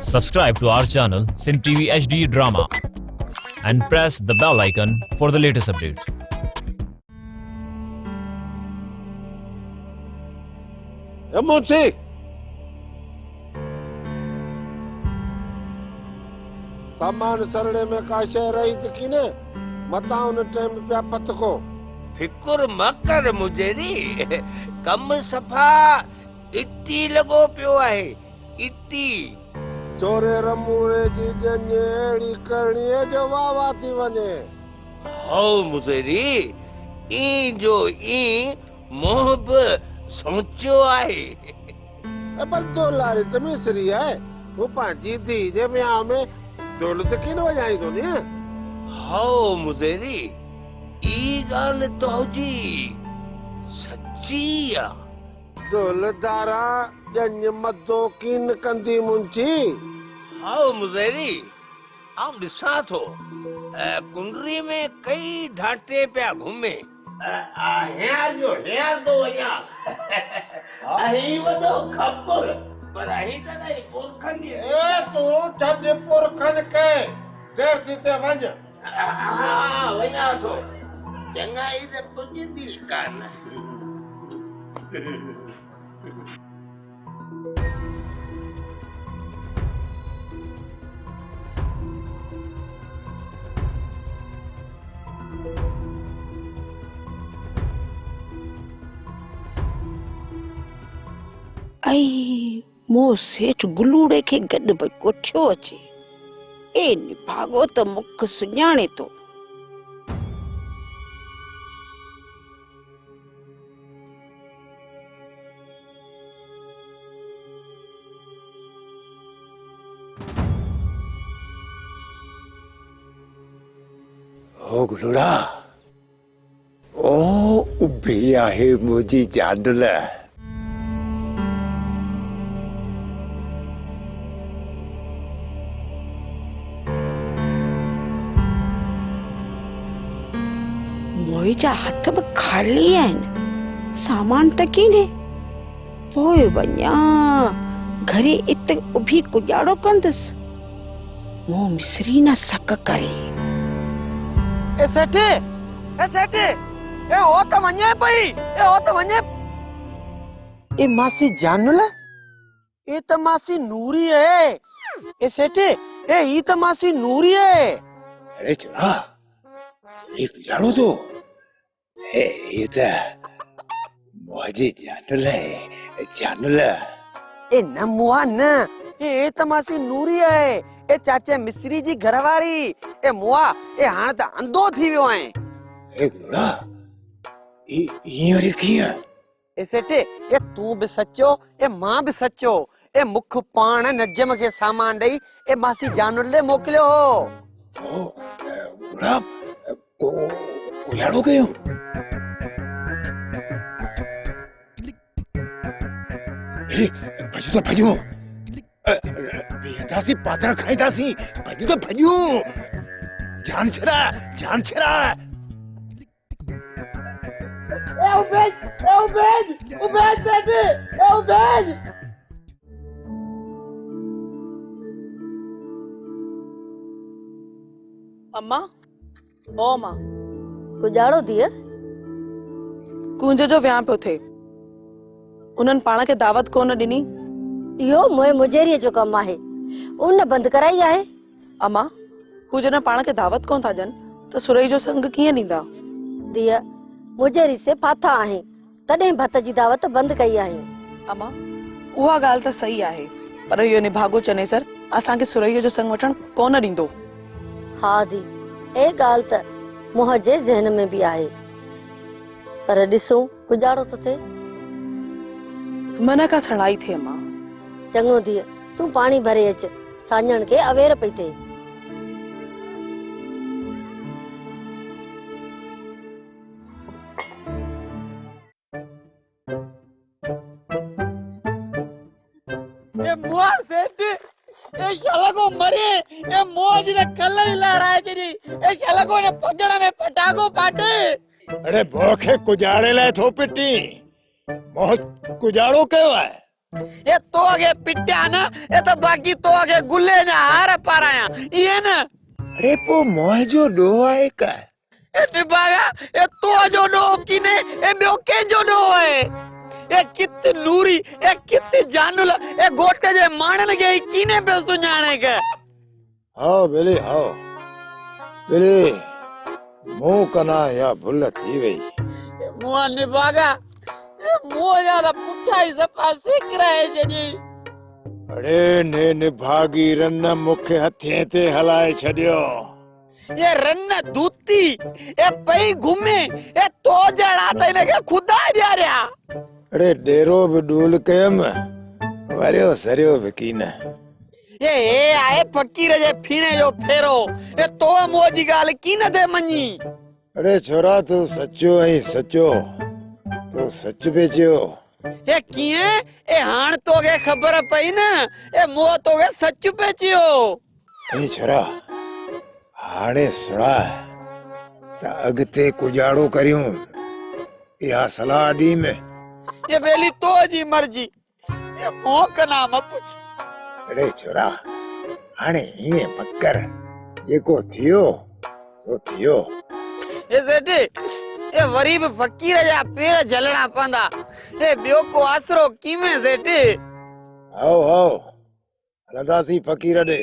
Subscribe to our channel Sin TV HD Drama and press the bell icon for the latest updates. Munshi सामान सरड़े में का शय रही थी कि ने मता उन टाइम पे पत को फिकुर मकर मुजेरी कम सफा इट्टी लगो पियो आहे इट्टी चोरे रमूरे जी जंजे एड़ी करणी है जो वावा थी वने हो मुजेरी ई जो ई मोहब सोचो आहे पर तो लारी तो मिसरी है वो पांची थी जे ब्याह में दौलत किन वजाई तो ने हो मुजेरी ई गाल तो जी सच्ची आ दौलतदारा जंज मदो किन कंदी मुंशी हाउ मुजेरी आम दिसा थो कुंडरी में कई ढाटे पे घूमे हेयर जो हेयर दो वया अही वडो खबर पर अही त नहीं पुरखन ए तू छड पुरखन के देर थी ते वंज हां वया थो चंगा ई ते पुजंदी कान आई मो सेठ गुलूड़े खे गॾु भई कोठियो अचे ए निभागो त मुख सुञाणे तो ओ गुलूड़ा ओ उभी आहे मुंहिंजी जांडल मोहिजा हथ बि खाली आहिनि सामान त किने पोइ वञा घरे इत उभी कुॼाड़ो कंदसि मूं मिसरी न सक करे ए सेठे ए हो त वञे पई ए हो त वञे ए मासी जानल ए त मासी नूरी है ए सेठे ए ही त मासी नूरी है अरे चला चली गुजारो तो ये त मुंहिंजी जांडल है जांडल ए न मुआ न ए त मासी नूरी है ए चाचे मिस्री जी घरवारी ए मुआ ए हाण त अंधो थी वियो आहे ए गुलूड़ा ये वरी कीअं ए सेठे ए तू भी सच्चो ए मां भी सच्चो ए मुख पाण नजम के सामान दई ए मासी जानल ले मोकलियो हो ओ गुलूड़ा को कुॼाड़ो कयो भॼो त भॼो बीहंदासीं पातड़ खाईंदासीं भॼो त भॼो जान छड़ा अम्मा ओ मां कुजाड़ो दिए कुंज जो वियाह पियो थिए उन्हनि पाण खे दावत कोन ॾिनी इहो मोए मुजेरीअ जो कमु आहे उन बंदि कराई आहे अम्मा हू जॾहिं पाण खे दावत कोन था ॾियनि त सुरई जो संग कीअं ॾींदा दिया मुजेरी से फाथा आहे तॾहिं भत जी दावत बंदि कई आहे अम्मा उहा ॻाल्हि त सही आहे पर इहो निभागो चने सर असांखे सुरईअ जो संग वठण कोन ॾींदो हा दी ए ॻाल्हि त मुंहिंजे ज़हन में बि आहे पर ॾिसूं कुजाड़ो तो थे मन का सड़ाई थे अम्मा चङो दिए तू पानी भरे अच साñण के अवेर पई थे ए मुआ सेठ ए शाला मरे ए मौज ने कल ही लहराए चरी ए शाला ने पगड़ा में पटाको पाटे अरे भोखे कुजाड़े लाइ थो पिटी मोह कुजाड़ो कयो आहे ए तो आगे पिट्या ना ए तो बाकी तो आगे गुल्ले जा हार पाराया ये ना अरे पो मोह जो डो आहे का ए निभागा ए तो जो डो किने ए ब्यो के जो डो है ए कित नूरी ए कित जानुला ए गोटे जे माणन के किने पे सुञाणे के हाँ बेली हाँ बेली मुंह कना या भुल थी वई मुआ निभागा ए मुआ ज्यादा पुठा ही सफा सिक रहे जनी अरे ने भागी रन मुखे हथे ते हलाए छडियो ये रन्न दूती ए पई घूमे ए तो जड़ा त इनके खुदा जा रहा अरे डेरो भी डूल कयम वरियो सरियो बिकीन ये आए फकीर जे फीणे जो फेरो ए तो मोजी गाल की न दे मनी अरे छोरा तू सच्चो है सच्चो तू सच बेचियो ए किए ए हाण तो के खबर पई न ए मो तो के सच पेचियो ए छोरा हाणे सुणा त अगते कुजाड़ो करियूं या सलाह दी में ये बेली तो जी मर्जी ये मो का नाम पुछ अरे छोरा हाणे हिने पक्कर जेको थियो सो थियो ए सेठी ए वरीब फकीर जा पैर जलना पंदा ए बियो को आसरो कीमे सेठी आओ आओ हलंदासी फकीर दे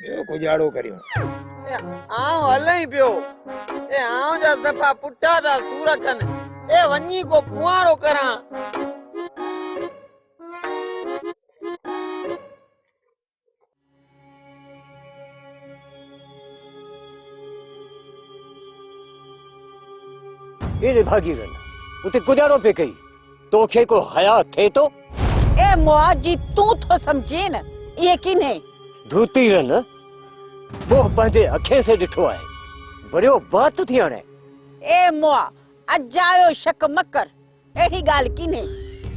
बियो कुजाड़ो करियूं ए आऊं हलई पियो ए आऊं जा सफा पुठा दा सूरकन ए वन्नी को पुआरो करा ए भागीरन उते कुजाड़ो पे कई तोखे को हया थे तो ए मुआजी तू तो समझे न ये किने धूती रन वो पंहिंजे अखे से ॾिठो आहे वरियो बात थी हाणे ए मुआ अजायो शक मकर एड़ी गाल किने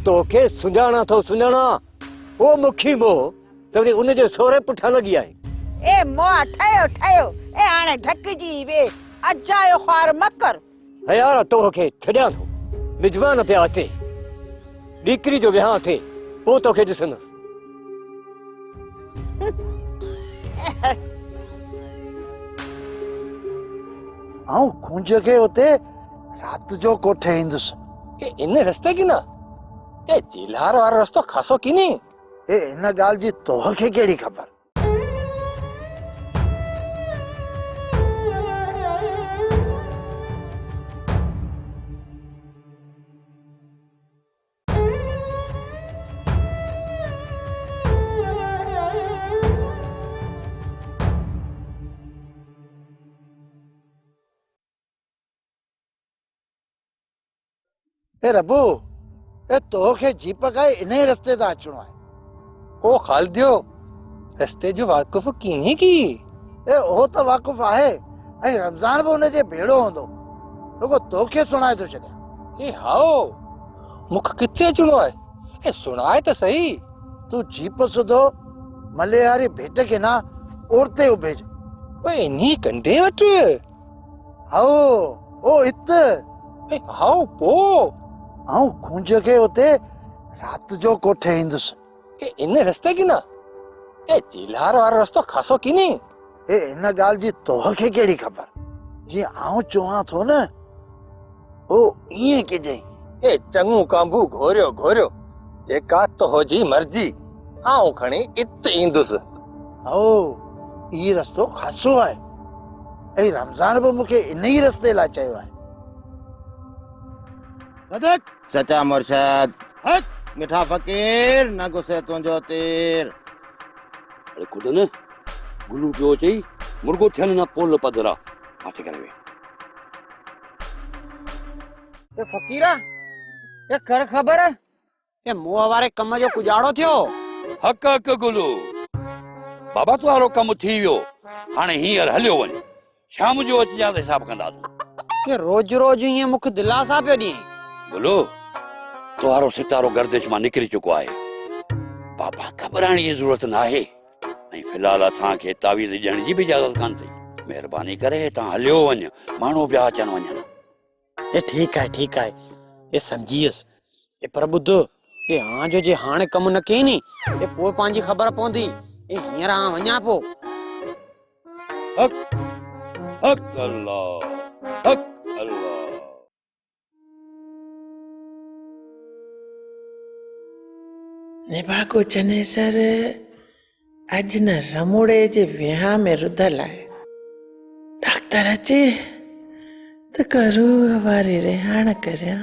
तोखे सुञाणा थो सुञाणा ओ मुखी मो तवरी उन जे सोरे पुठा लगी आहे ए मुआ ठयो ठयो ए हाणे ढक जी वे अजायो ख्वार मकर हयारा तोखे छॾियां थो मिजमान पिया अचे ॾीकरी जो विहां थे पोइ तोखे ॾिसंदसि आऊं खुंज के उते रात जो कोठे ईंदुसि ए इन रस्ते की ना ए जिलार वारो रस्तो खासो की नी ए इन गाल जी तोखे केड़ी खबर ए रबू ए तोखे जीप काए इने रस्ते ता अचणो आहे ओ खालदियो रस्ते जो वाकुफ कीनी की ए ओ त वाकुफ आहे ऐं रमजान बि उन जे भेड़ो हूंदो रुगो तोखे सुणाए थो छॾियां ए हाओ मुख किथे अचणो आहे ए सुणाए त सही तू जीप सुधो मलेहारी भेट के ना ओरते उभेज ओए इन्ही कंडे वट हाओ ओ इत ए हाओ पो आऊं खुंज के उते रात जो कोठे ईंदुसि ए इन रस्ते की ना ए जिलार वारो रस्तो खासो की नी ए इन गाल जी तोखे केड़ी खबर जी आऊं चवां थो न ओ इए के जई ए चंगू कांबू घोरियो घोरियो जेका तो जी मर्जी आऊं खणी इत ईंदुसि आओ ई रस्तो खासो आहे ऐं रमजान बि मूंखे इन ई रस्ते लाइ चयो आहे सचा मुर्शद मिठा फकीर न गुस्से तुंहिंजो तीर अरे कुडन गुलू पियो चई मुर्गो थियन ना पोल पदरा माथे करे वे ए फकीरा ए कर खबर ए मुंह वारे कम जो कुजाड़ो थियो हक हक गुलू बाबा तुआरो कम थी वियो हाणे हींअर हलियो वञ शाम जो अचिजां त हिसाब कंदासीं ये रोज रोज ये मुख दिलासा पियो ॾिए बोलो तुआरो सितारो गर्दिश मां निकिरी चुको आहे बाबा घबराइण जी ज़रूरत न आहे ऐं फ़िलहाल असांखे तावीज़ ॾियण जी बि इजाज़त कान अथई महिरबानी करे तव्हां हलियो वञ माण्हू ॿिया अचनि वञनि ये ठीक है ये समझियस ये पर ॿुध ए हां जो जे हाणे कम न कई नी ए पोइ पंहिंजी ख़बर पवंदी ए हींअर हां वञा पो हक हक अल्लाह हक अल्लाह। निभागो चने सर अज न रमूड़े जे विहां में रुधल आहे। डॉक्टर अचे त करू वारी रिहाण करिया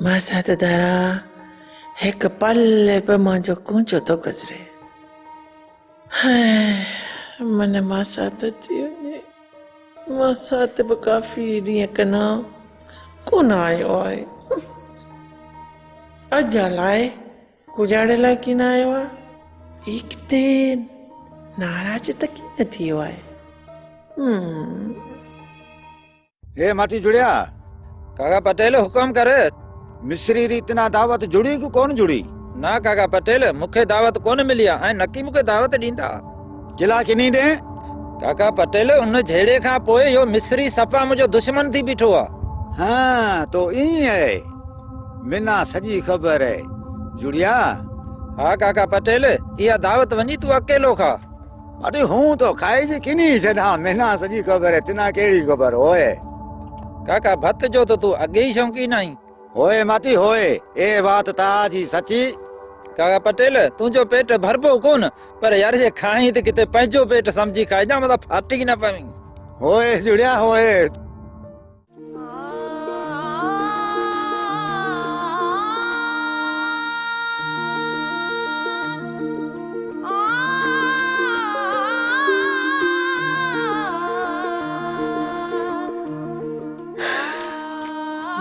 मां साथ दारा एक पल पे मुंहिंजो कूंचो तो गुज़रे। हाय मन मां साथ अची वञे मां साथ बि काफ़ी ॾींहं कना कोन आयो आहे। अॼु लाइ गुजारे लाइ कीन आयो आहे किथे नाराज़ त कीन थियो आहे। हे माटी जुड़िया काका पटेल हुकुम करे। मिस्री रीत ना दावत जुड़ी को कौन जुड़ी? ना काका पटेल मुखे दावत कोन मिली आहे ऐं नकी मुखे दावत ॾींदा। किला किनी दे? काका पटेल उन झेड़े खां पोइ यो मिस्री सफ़ा मुंहिंजो दुश्मन थी बीठो आहे। हाँ तो ईअं आहे मिना सॼी ख़बर है जुड़िया। हा काका पटेल इहा दावत वञी तूं अकेलो खा। अरे हूं तो खाई जी किनी छॾा मिना सॼी ख़बर है तिना कहिड़ी ख़बर होए। काका भत जो तो तू अगे ही शौकीन आई। होए माटी होए ए बात ताजी सची। काका पटेल तुंहिंजो पेट भरबो कोन पर यार जे खाई त किथे पंहिंजो पेट समझी खाइजा मतलब फाटी न पवी। होए जुड़िया होए।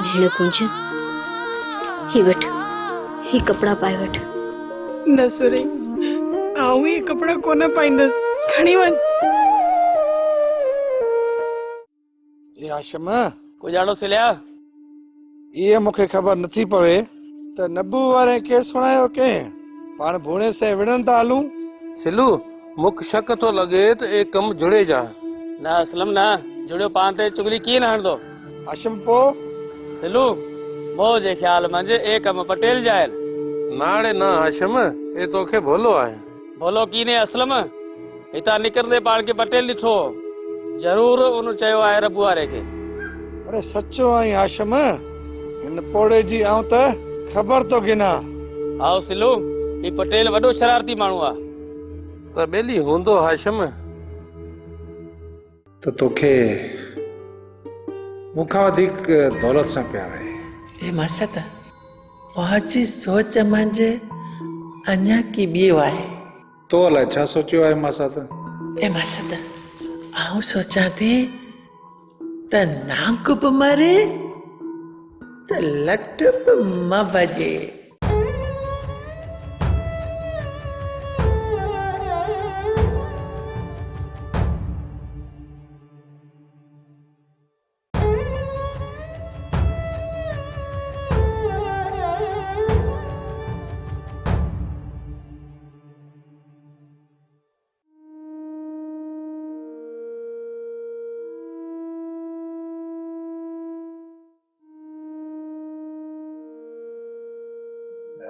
भेण कुंज ही वठ ही कपड़ा पाए वठ। न सुरे आऊं ये कपड़ा कोन पाईंदस खणी वञ। ए आशम कुजाड़ो सिलिया ये मुखे खबर नथी पवे त नबू वारे के सुणायो के पाण भूणे से विड़न ता हलूं। सिलू मुख शक तो लगे तो एक कम जुड़े जा। ना असलम ना जुड़ियो पान ते चुगली की न हणदो। आशम पो सिलू मो जे ख्याल मंजे ए कम पटेल जाए नाड़े ना हाशिम ए तोखे भोलो आहे। बोलो की ने असलम हिता निकरदे पाण के पटेल ॾिठो जरूर उन चयो आहे रबू वारे के। अरे सच्चो आई आशम इन पोड़े जी आऊं त खबर तो गिना। आओ सिलू ई पटेल वडो शरारती माण्हू आ त बेली हूंदो हाशिम। तो तोखे मुखा वधीक दौलत सां प्यार आहे। ए मसत मुंहिंजी सोच मंझि अञा की ॿियो आहे। तो अलाए छा सोचियो आहे मसत? ए मसत आऊं सोचां थी त नांग बि मरे त लट बि म बजे।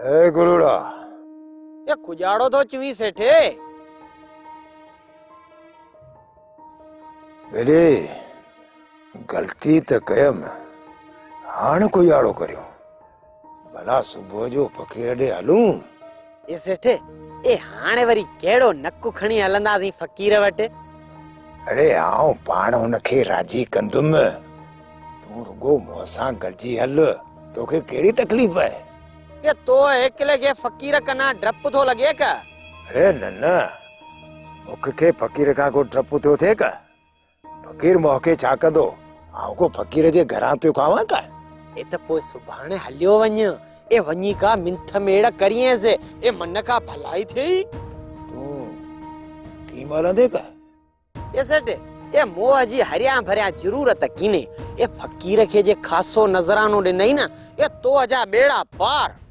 ए गुरुड़ा ये कुजाड़ो तो चुई सेठे। बेरे गलती त कयम हाण कुजाड़ो करियो भला सुबुह जो फकीर ॾे हलूं। ए सेठे ए हाणे वरी केड़ो नकु खणी हलंदासीं फकीर वट। अरे आऊं पाण हुनखे राजी कंदुमि तूं रुगो मूंसां गॾिजी हल तोखे कहिड़ी तकलीफ़ आहे? ये तो एकले के फकीर कना डप तो लगे का? अरे न मूंखे फकीर खां को डपु थियो थिए का? फकीर मूंखे छा कंदो आऊं को फकीर जे घरां पियो खावां का? ए त पोइ सुभाणे हलियो वञ ए वञी का मिंथ मेड़ करिए से ए मन का भलाई थी। तूं की मलंदे का? ए सेठ ए मोह जी हरिया भरिया जरूरत कीने ए फकीर के जे खासो नजरानो दे नहीं ना ए तो अजा बेड़ा पार।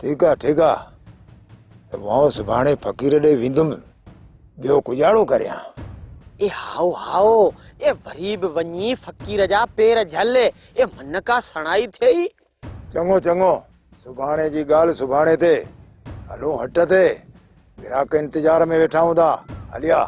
ठीक है त मां सुभाणे फकीर ॾे वेंदुमि ॿियो गुजारो करियां। ए हाओ हाओ ए वरी बि वञी फकीर जा पेर झल ए मन का सणाई थई। चङो सुभाणे जी ॻाल्हि सुभाणे ते हलो हट ते ग्राहक इंतजार में वेठा हूंदा हलिया।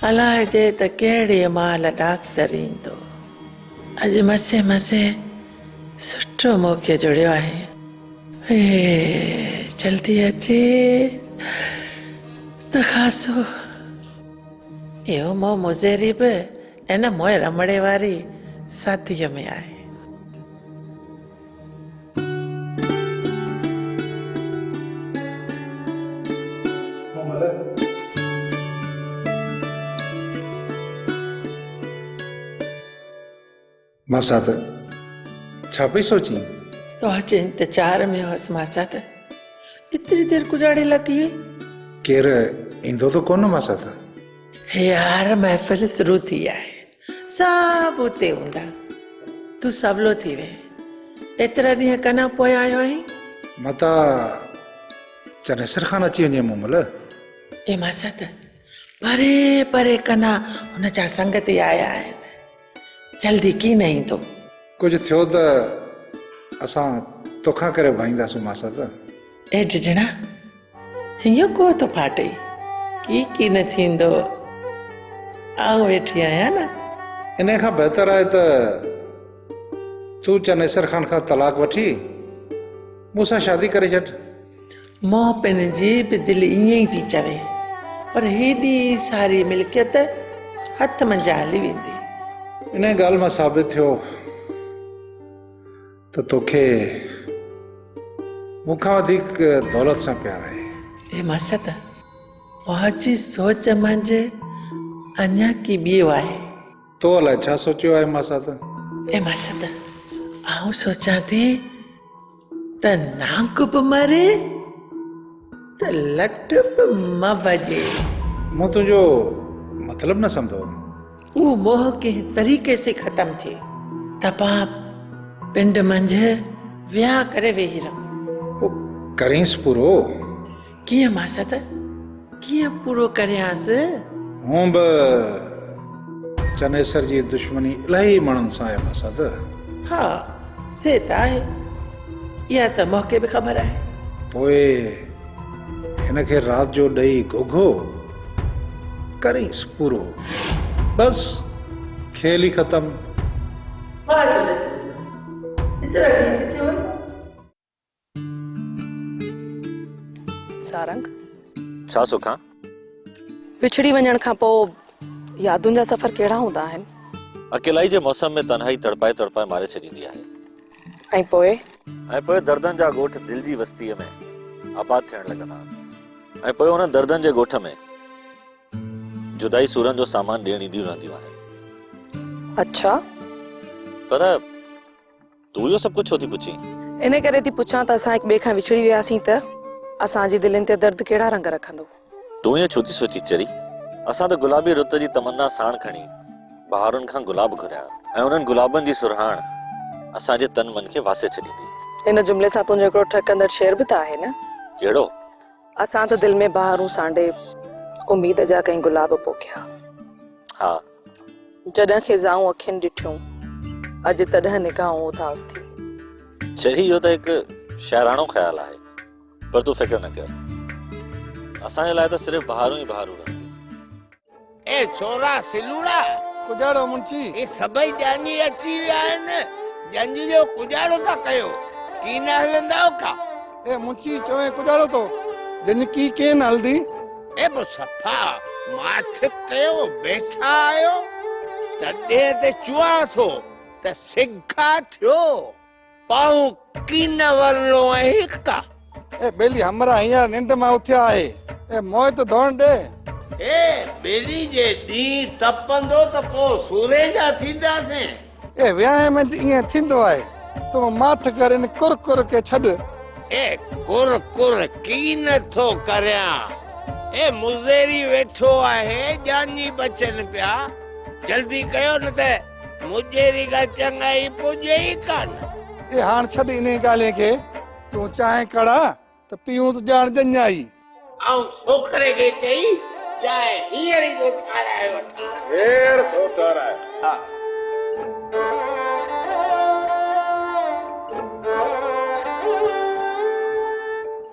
अलाए जे त कहिड़े महिल डॉक्टर ईंदो। अॼु मसे मसे सुठो मौक़ो जुड़ियो आहे। जल्दी अचे त खासो इहो मो मुज़ेरी बि इन मोए रमड़े वारी शादीअ में आहे। मासा त छा पई सोची? तो अच इंतजार में हुअसि मासा त एतिरी देर गुज़ारे लॻी। केरु ईंदो त कोन मासा त? हे यार महफ़िल शुरू थी आहे, सभु उते हूंदा। तूं सवलो थी वे। एतिरा ॾींहं कना पोइ आयो आहीं। मता चनेसर खान अची वञे मूं महिल। ए मासा त परे परे कना हुन जा संगती आया आहिनि। जल्दी की न ईंदो। कुझु थियो त असां तोखां करे भाईंदासूं मासा त। ए ॾिजणा हीअं को थो फाटे की न थींदो। आऊं वेठी आहियां न। इन खां बहितर आहे त तूं चनेसर खान खां तलाक वठी मूंसां शादी करे छॾ। मोहपिन जी बि दिलि ईअं ई थी चवे, पर हेॾी सारी मिल्कियत हथ मंझि हली वेंदी। इन ॻाल्हि मां साबित थियो त तोखे मूंखां वधीक दौलत सां प्यार आहे। ए मसत मुंहिंजी सोच मंझि अञा की ॿियो आहे। तो अलाए छा सोचियो आहे मासा त? ए मसत आऊं सोचां थी त नांग बि मरे त लट बि म बजे। मूं तुंहिंजो मतिलबु न सम्झो। वो मोह के तरीके से खत्म थे तपा पिंड मंझि विहां करे वेही रहो। करींस पूरो कीअं मासा त कीअं पूरो करियांसि? हूं बि चनेसर जी दुश्मनी इलाही माण्हुनि सां आहे मासा त। हा से त आहे, इहा त मूंखे बि ख़बर आहे। पोइ हिनखे राति जो ॾेई गोघो करींस पूरो, बस खेल ही खत्म। सारंग छा सुखा? विछड़ी वञण खां पोइ यादुनि जा सफ़र कहिड़ा हूंदा आहिनि? अकेलाई जे मौसम में तन्हाई तड़पाए तड़पाए मारे छॾींदी आहे। ऐं पोइ दर्दनि जा ॻोठ दिलि जी बस्तीअ में आबाद थियण लॻंदा आहिनि। ऐं पोइ उन दर्दनि जे ॻोठ में जुदाई सूरनि जो सामान ॾियण ईंदियूं रहंदियूं आहिनि। अच्छा, पर तूं इहो सभु कुझु छो थी पुछी? इन करे थी पुछां त असां हिक ॿिए खां विछड़ी वियासीं त असांजी दिलनि ते दर्द कहिड़ा रंग रखंदो? तूं ईअं छो थी सोची चरी? असां त गुलाबी रुत जी तमन्ना साण खणी बहारुनि खां गुलाब घुरिया ऐं उन्हनि गुलाबनि जी सुरहाण असांजे तन मन खे वासे छॾींदी। इन जुमिले सां तुंहिंजो हिकिड़ो ठकंदड़ शेर बि त आहे न? कहिड़ो? असां त दिलि में बहारूं सांडे उम्मीद जा कई गुलाब पोखिया। हा, जॾहिं ख़िज़ाऊं अखियुनि ॾिठियूं अॼु तॾहिं निगाहूं उदास थी। चरी इहो त हिकु शाइराणो ख़्यालु आहे, पर तूं फिक्र न कर, असांजे लाइ त सिर्फ़ु बहारूं ई बहारूं रहंदियूं। ए छोरा सिलूड़ा कुजाड़ो मुंची, ये सभई ॼाणी अची विया आहिनि। ॼंज जो कुजाड़ो था कयो, की न हलंदा का? ए मुंची चवे कुजाड़ो तो जन की केन हल्दी? ए बो सफा माथ कयो बैठा आयो तॾे ते चुआ थो त सिग्घा थियो पाऊं कीन वरलो आहे का? ए बेली हमरा हिया निंड मां उथिया आहे। ए मोए तो दौड़ दे। ए बेली जे दी तपंदो त पो सूरे जा थींदासे। ए व्याह में इएं थींदो आहे। तू माथ करे कुर कुर के छॾ ए कुर कुर की नथो करया ए मुज़ेरी वेठो आहे जानी बचन पिया जल्दी कयो न त मुजेरी का चंगाई पुजे ही कान ए हाण छॾ इन ॻाल्हि खे तूं चांहि कड़ा त पीऊं त ॼाण ॼञाई आऊं छोकरे खे चई चाहे हींअर ई थो ठाराए वठां ढेर थो ठाराए हा